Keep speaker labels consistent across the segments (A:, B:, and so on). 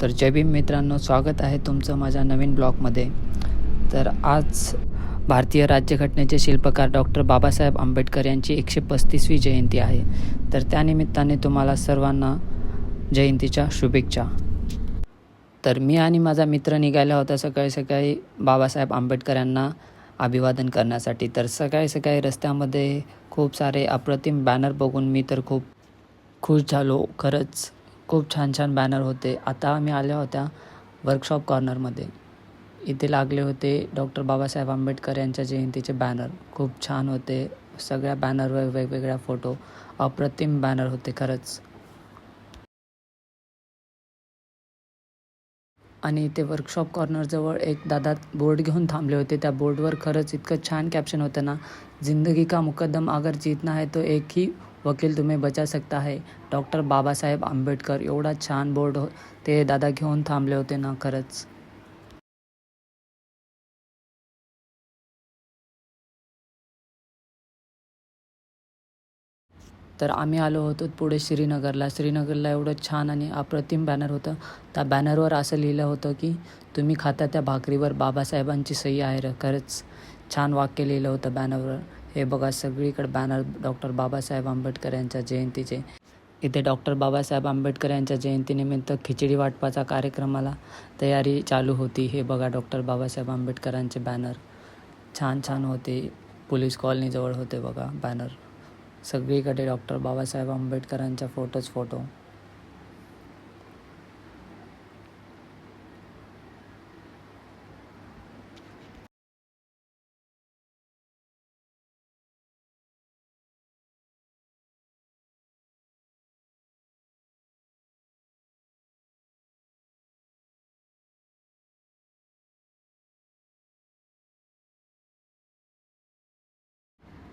A: तर जय भीम मित्रांनो, स्वागत आहे तुमचं माझ्या नवीन ब्लॉगमध्ये. तर आज भारतीय राज्यघटनेचे शिल्पकार डॉक्टर बाबासाहेब आंबेडकर यांची 135वी जयंती आहे. तर त्यानिमित्ताने तुम्हाला सर्वांना जयंतीच्या शुभेच्छा. तर मी आणि माझा मित्र निघाला होता सकाळी सकाळी बाबासाहेब आंबेडकर यांना अभिवादन करण्यासाठी. तर सकाळी सकाळी रस्त्यामध्ये खूप सारे अप्रतिम बॅनर बघून मी तर खूप खुश झालो. खरंच खूप छान छान बॅनर होते. आता आम्ही आल्या होत्या वर्कशॉप कॉर्नरमध्ये. इथे लागले होते डॉक्टर बाबासाहेब आंबेडकर यांच्या जयंतीचे बॅनर. खूप छान होते. सगळ्या बॅनरवर वेगवेगळ्या फोटो, अप्रतिम बॅनर होते खरंच. आणि इथे वर्कशॉप कॉर्नरजवळ एक दादा बोर्ड घेऊन थांबले होते. त्या बोर्डवर खरंच इतकं छान कॅप्शन होतं ना, जिंदगी का मुकद्दम अगर जीतना है तो एक ही वकील तुम्हें बचा सकता है, डॉक्टर बाबासाहेब आंबेडकर. एवढा छान बोर्ड ते दादा घेऊन थांबले होते ना खरंच. तर आम्ही आलो होतो पुढे श्रीनगरला एवढं छान आणि अप्रतिम बॅनर होतं. त्या बॅनरवर असं लिहिलं होतं की तुम्ही खाता त्या भाकरीवर बाबासाहेबांची सही आहे र. खरंच छान वाक्य लिहिलं होतं बॅनरवर. हे बघा सगळीकडे बॅनर डॉक्टर बाबासाहेब आंबेडकर यांच्या जयंतीचे. इथे डॉक्टर बाबासाहेब आंबेडकर यांच्या जयंतीनिमित्त खिचडी वाटपाचा कार्यक्रमाला तयारी चालू होती. हे बघा डॉक्टर बाबासाहेब आंबेडकरांचे बॅनर छान छान होते. पोलीस कॉलनीजवळ होते बघा बॅनर. सगळीकडे डॉक्टर बाबासाहेब आंबेडकरांच्या फोटो.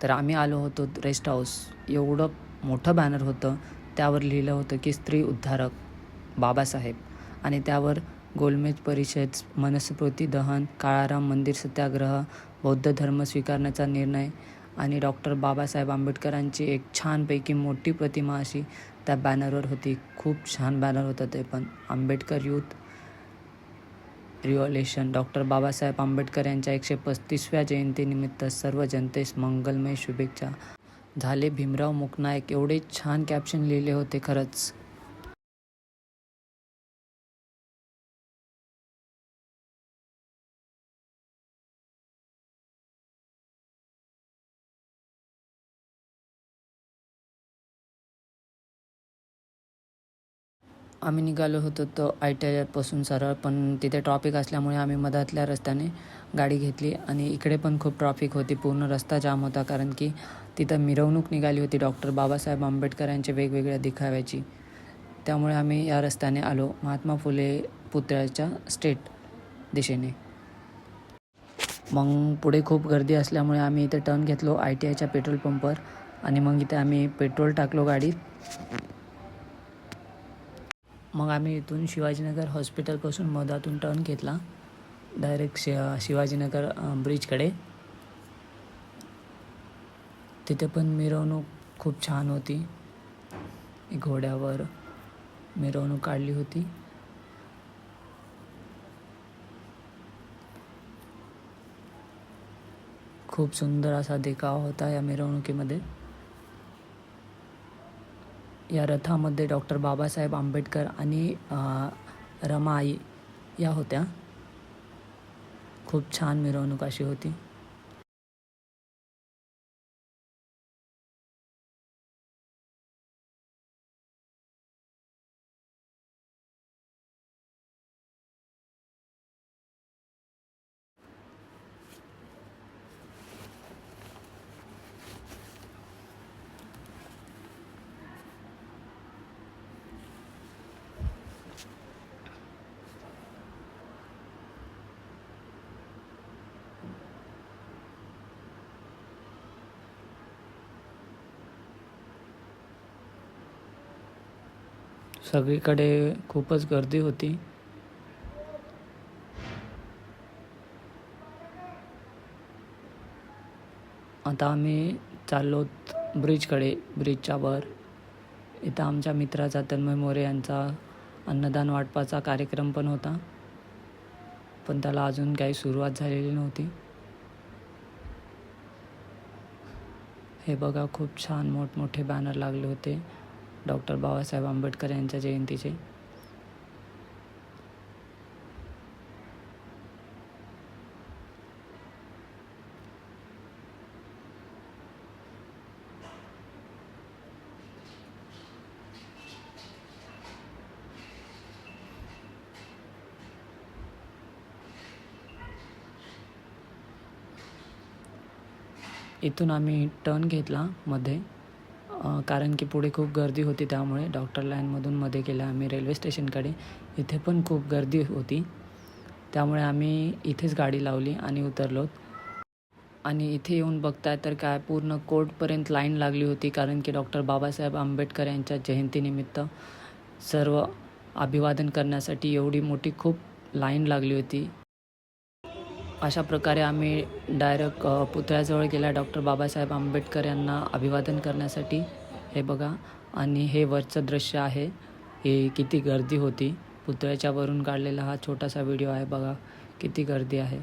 A: तर आम्ही आलो होतो रेस्ट हाऊस. एवढं मोठं बॅनर होतं. त्यावर लिहिलं होतं की स्त्री उद्धारक बाबासाहेब, आणि त्यावर गोलमेज परिषद, मनुस्मृती दहन, काळाराम मंदिर सत्याग्रह, बौद्ध धर्म स्वीकारण्याचा निर्णय आणि डॉक्टर बाबासाहेब आंबेडकरांची एक छानपैकी मोठी प्रतिमा अशी त्या बॅनरवर होती. खूप छान बॅनर होतं ते पण. Ambedkar youth revolution. Doctor Babasaheb Ambedkar यांच्या 135व्या जयंतीनिमित्त सर्व जनतेस मंगलमय शुभेच्छा. झाले भीमराव मुकनायक. एवढे छान कॅप्शन लिहिले होते खरंच. आम्ही निघालो होतो तो ITIपासून सरळ, पण तिथे ट्रॉफिक असल्यामुळे आम्ही मधातल्या रस्त्याने गाडी घेतली आणि इकडे पण खूप ट्रॉफिक होती. पूर्ण रस्ता जाम होता कारण की तिथं मिरवणूक निघाली होती डॉक्टर बाबासाहेब आंबेडकर यांचे वेगवेगळ्या दिखाव्याची. त्यामुळे आम्ही या रस्त्याने आलो महात्मा फुले पुतळ्याच्या स्ट्रेट दिशेने. मग पुढे खूप गर्दी असल्यामुळे आम्ही इथे टर्न घेतलो ITIच्या पेट्रोल पंपवर आणि मग इथे आम्ही पेट्रोल टाकलो गाडीत. मग आम्ही इथून शिवाजीनगर हॉस्पिटलपासून मधातून टर्न घेतला डायरेक्ट शिवाजीनगर ब्रिजकडे. तिथे पण मिरवणूक खूप छान होती. घोड्यावर मिरवणूक काढली होती. खूप सुंदर असा देखावा होता या मिरवणुकीमध्ये. या रथामध्ये डॉक्टर बाबासाहेब आंबेडकर आणि रमाई या होत्या. खूप छान मिरवणूक अशी होती. सगळीकडे खूपच गर्दी होती. आता आम्ही चाललो ब्रिजकडे. ब्रिजच्या वर इथं आमच्या मित्राचा तन्मय मोरे यांचा अन्नदान वाटपाचा कार्यक्रम पण होता, पण त्याला अजून काही सुरुवात झालेली नव्हती. हे बघा, खूप छान मोठमोठे बॅनर लागले होते डॉक्टर बाबासाहेब आंबेडकर यांच्या जयंतीचे. इथून आम्ही टर्न घेतला मध्ये, कारण की पुढे खूप गर्दी होती, त्यामुळे डॉक्टर लाईनमधून मध्ये गेला आम्ही रेल्वे स्टेशनकडे. इथे पण खूप गर्दी होती, त्यामुळे आम्ही इथेच गाडी लावली आणि उतरलो. आणि इथे येऊन बघताय तर काय पूर्ण कोर्टपर्यंत लाईन लागली होती, कारण की डॉक्टर बाबासाहेब आंबेडकर यांच्या जयंतीनिमित्त सर्व अभिवादन करण्यासाठी एवढी मोठी खूप लाईन लागली होती. अशा प्रकारे आम्ही डायरेक्ट पुतळ्याजवळ गेला डॉक्टर बाबासाहेब आंबेडकर यांना अभिवादन करण्यासाठी. हे बघा, आणि हे वरचं दृश्य आहे. हे किती गर्दी होती. पुतळ्याच्या वरून काढलेला हा छोटासा व्हिडिओ आहे. बघा किती गर्दी आहे.